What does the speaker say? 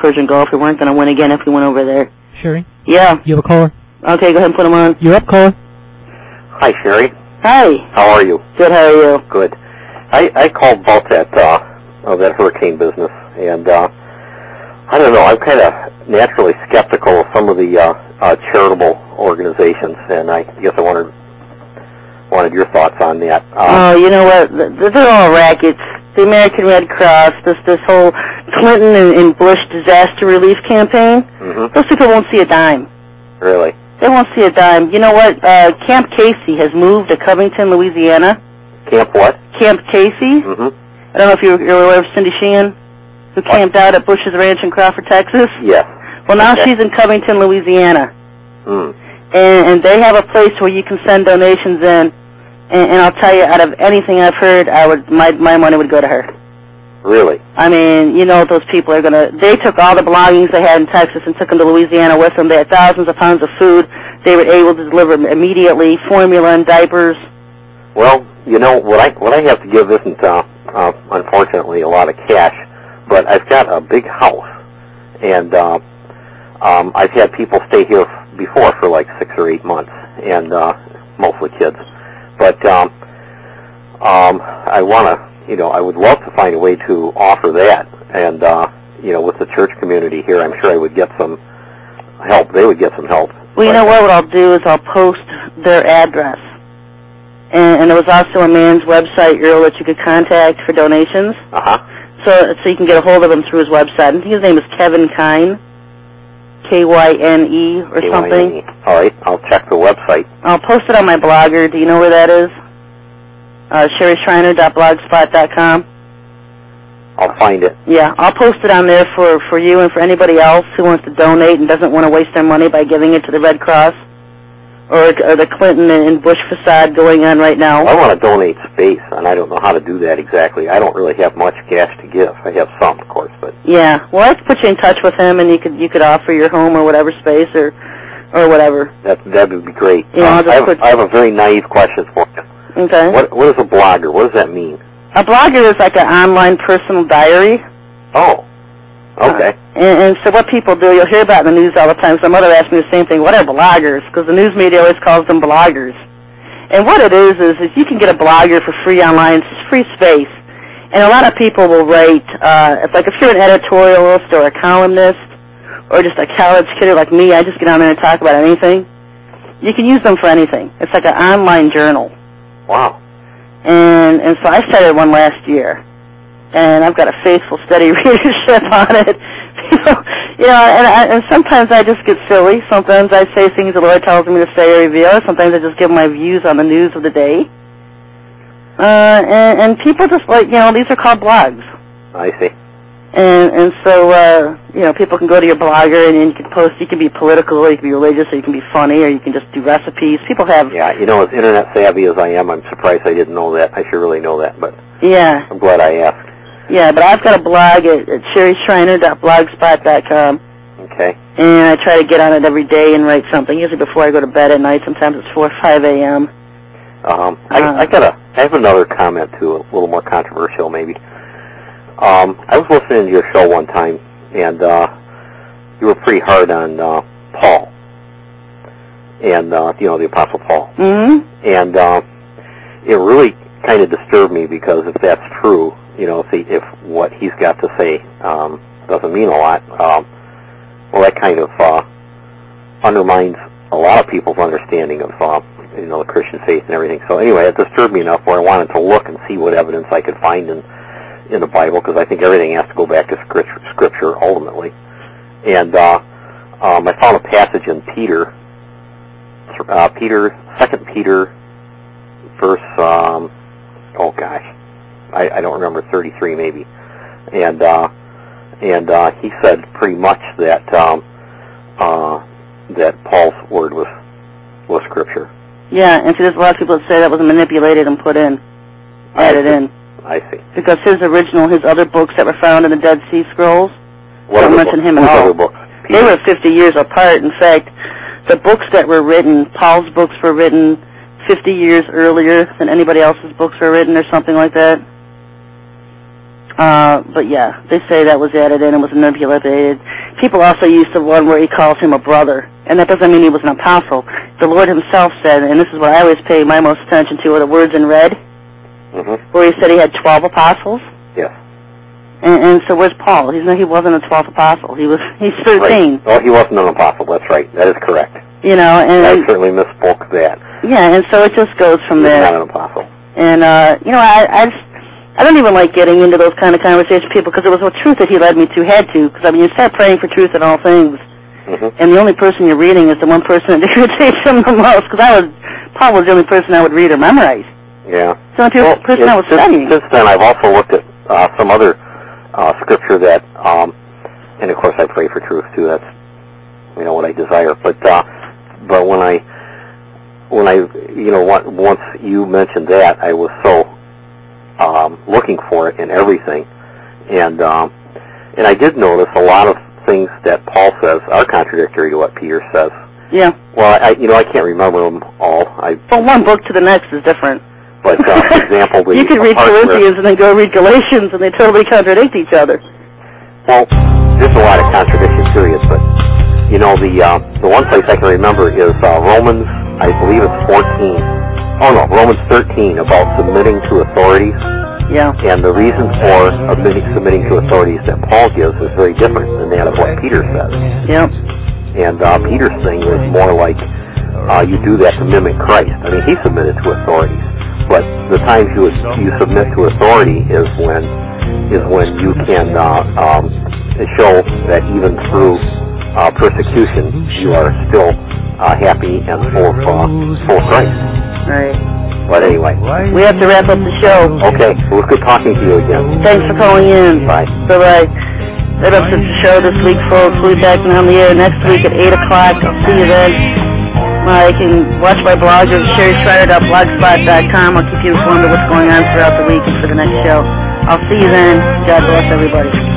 Persian Gulf. We weren't going to win again if we went over there. Sherry? Yeah. You have a caller? Okay, go ahead and put him on. You're up, caller. Hi, Sherry. Hi. How are you? Good, how are you? Good. I called about that hurricane business, and I don't know, I'm kind of naturally skeptical of some of the charitable organizations, and I guess I wanted your thoughts on that. You know what? They're all rackets. The American Red Cross, this whole Clinton and Bush disaster relief campaign, those people won't see a dime. Really? They won't see a dime. You know what? Camp Casey has moved to Covington, Louisiana. Camp what? Camp Casey. I don't know if you're aware of Cindy Sheehan, who camped out at Bush's Ranch in Crawford, Texas. Yes. Well, now she's in Covington, Louisiana. And they have a place where you can send donations in. And I'll tell you, out of anything I've heard, my money would go to her. Really? I mean, you know, those people are they took all the belongings they had in Texas and took them to Louisiana with them. They had thousands of pounds of food. They were able to deliver immediately, formula and diapers. Well, you know, what I have to give isn't, unfortunately, a lot of cash, but I've got a big house, and I've had people stay here before for like 6 or 8 months, and mostly kids. But I want to, you know, I would love to find a way to offer that, and you know, with the church community here, I'm sure I would get some help. They would get some help. Well, you know what I'll do is I'll post their address, and there was also a man's website, Earl, that you could contact for donations. So you can get a hold of him through his website. I think his name is Kevin Kine, Kyne or something. All right, I'll check the website. I'll post it on my blogger. Do you know where that is? SherryShriner.blogspot.com. I'll find it. Yeah, I'll post it on there for you and for anybody else who wants to donate and doesn't want to waste their money by giving it to the Red Cross or the Clinton and Bush facade going on right now. I want to donate space, and I don't know how to do that exactly. I don't really have much cash to give. I have some, of course, but... Yeah, well, I could put you in touch with him, and you could offer your home or whatever space or whatever. That would be great. You know, I have a very naive question for you. Okay. What is a blogger? What does that mean? A blogger is like an online personal diary. Oh, okay. And so what people do, you'll hear about in the news all the time. So my mother asked me the same thing, what are bloggers? Because the news media always calls them bloggers. And what it is you can get a blogger for free online. It's free space. And a lot of people will write, like if you're an editorialist or a columnist or just a college kidder like me, I just get on there and talk about anything. You can use them for anything. It's like an online journal. Wow. And so I started one last year, and I've got a faithful, steady readership on it. And sometimes I just get silly. Sometimes I say things the Lord tells me to say or reveal. Sometimes I just give my views on the news of the day. And people just like, these are called blogs. I see. And so, people can go to your blogger and you can post. You can be political, or you can be religious, or you can be funny, or you can just do recipes. People have... Yeah, as internet savvy as I am, I'm surprised I didn't know that. I should really know that, but yeah, I'm glad I asked. Yeah, but I've got a blog at SherryShriner.blogspot.com. Okay. And I try to get on it every day and write something, usually before I go to bed at night. Sometimes it's 4 or 5 a.m. I have another comment, too, a little more controversial, maybe. I was listening to your show one time, and you were pretty hard on Paul, and, the Apostle Paul. Mm-hmm. And it really kind of disturbed me, because if that's true, if what he's got to say doesn't mean a lot, well, that kind of undermines a lot of people's understanding of, the Christian faith and everything. So anyway, it disturbed me enough where I wanted to look and see what evidence I could find in the Bible, because I think everything has to go back to Scripture ultimately. And I found a passage in Peter, 2 Peter, verse, I don't remember, 33 maybe. And he said pretty much that that Paul's word was Scripture. Yeah, and see, there's a lot of people that say that was manipulated and added in. I see. Because his other books that were found in the Dead Sea Scrolls don't mention him at all. Books? They were 50 years apart. In fact, the books that were written, Paul's books were written 50 years earlier than anybody else's books were written, or something like that. But yeah, they say that was added in and was manipulated. People also used the one where he calls him a brother, and that doesn't mean he was an apostle. The Lord himself said, and this is what I always pay my most attention to, are the words in red, where he said he had 12 apostles. Yes. And so where's Paul? He wasn't a 12th apostle. He's 13. Right. Oh, he wasn't an apostle. That's right. That is correct. You know, and I certainly misspoke that. Yeah, and so it just goes from there. He's not an apostle. And you know, I don't even like getting into those kind of conversations with people, because it was the truth that he led me to, because I mean, you start praying for truth in all things, and the only person you're reading is the one person that irritates him the most, because Paul was the only person I would read or memorize. Yeah. So the person I was studying. Since then, I've also looked at some other scripture that, and of course I pray for truth too. That's, you know, what I desire. But when I, you know, once you mentioned that, I was so looking for it in everything, and I did notice a lot of things that Paul says are contradictory to what Peter says. Yeah. Well, I can't remember them all. From one book to the next is different. But, for example, you could read Corinthians and then go read Galatians, and they totally contradict each other. Well, there's a lot of contradictions, period. But you know, the one place I can remember is Romans, I believe it's 14. Oh no, Romans 13 about submitting to authorities. Yeah. And the reason for submitting to authorities that Paul gives is very different than that of what Peter says. Yeah. And Peter's thing was more like you do that to mimic Christ. I mean, he submitted to authorities, but the times you submit to authority is when you can show that even through persecution you are still happy and full of Christ. Right. But anyway, we have to wrap up the show. Okay, well, it was good talking to you again. Thanks for calling in. Bye. Bye-bye. That wraps up the show this week, folks. We'll be back on the air next week at 8 o'clock. I'll see you then. You can watch my blog at SherryTalkRadio.blogspot.com. I'll keep you informed of what's going on throughout the week and for the next show. I'll see you then. God bless everybody.